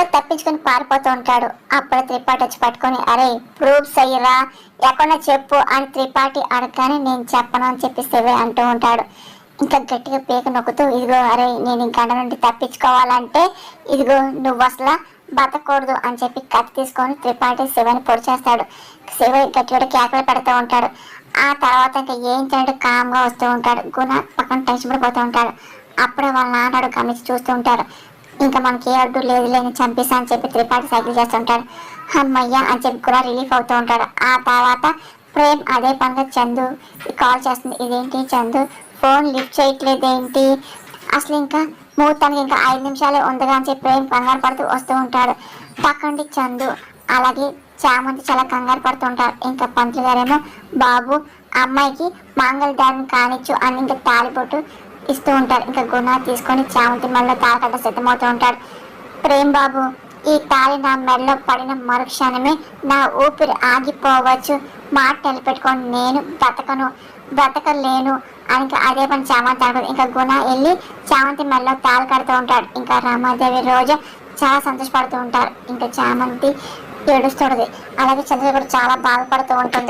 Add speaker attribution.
Speaker 1: కూడా తప్పించుకొని పారిపోతూ ఉంటాడు. అప్పుడు త్రిపాఠి వచ్చి పట్టుకొని, అరే ప్రూఫ్స్ అయ్యరా ఎక్కడ చెప్పు అని త్రిపాఠి అడగగానే, నేను చెప్పను అని చెప్పి శివయ్య అంటూ ఉంటాడు. ఇంకా గట్టిగా పీక నొక్కుతూ, ఇదిగో అరే నేను ఈ గంట నుండి తప్పించుకోవాలంటే ఇదిగో నువ్వు అసలు బతకూడదు అని చెప్పి కత్తి తీసుకొని త్రిపాఠి శివని పొడి చేస్తాడు. శివయ్య గట్టిగా కేకలు పెడుతూ ఉంటాడు. ఆ తర్వాత ఇంకా ఏం తినట్టు కామ్గా వస్తూ ఉంటాడు. గుణ పక్కన టెన్షన్ పడిపోతూ ఉంటాడు. అప్పుడే వాళ్ళ నాన్నడు గమనించి చూస్తూ ఉంటారు. ఇంకా మనకి ఏ అడ్డు లేదు లేని చంపేసా అని చెప్పి త్రిపాఠి సైకిల్ చేస్తుంటాడు. అమ్మయ్య అని చెప్పి కూడా రిలీఫ్ అవుతూ ఉంటాడు. ఆ తర్వాత ప్రేమ్ అదే పనిగా చందు కాల్ చేస్తుంది. ఇదేంటి చందు ఫోన్ లిఫ్ట్ చేయట్లేదేంటి, అసలు ఇంకా ముహూర్తానికి ఇంకా 5 నిమిషాలే ఉందిగా అని చెప్పి ప్రేమ్ కంగారు పడుతూ వస్తూ ఉంటాడు. పక్కండి చందు అలాగే చామంతి చాలా కంగారు పడుతూ ఉంటారు. ఇంకా పంతులు గారేమో, బాబు అమ్మాయికి మంగళదారం కానిచ్చు అని ఇంకా తాలిబొట్టు ఇస్తూ ఉంటారు. ఇంకా గుణ తీసుకొని చామంతి మెడలో తాళకట్ట సిద్ధమవుతూ ఉంటాడు. ప్రేమ్ బాబు ఈ తాళి నా మెడలో పడిన మరుక్షణమే నా ఊపిరి ఆగిపోవచ్చు, మాట నిలబెట్టుకొని నేను బ్రతకలేను అని అదే పని చామంతి అంటారు. ఇంకా గుణ వెళ్ళి చామంతి మెడలో తాళి కడుతూ ఉంటాడు. ఇంకా రామాదేవి రోజు చాలా సంతోషపడుతూ ఉంటారు. ఇంకా చామంతి ఏడుస్తుంది. అలాగే చంద్ర కూడా చాలా బాధపడుతూ ఉంటుంది.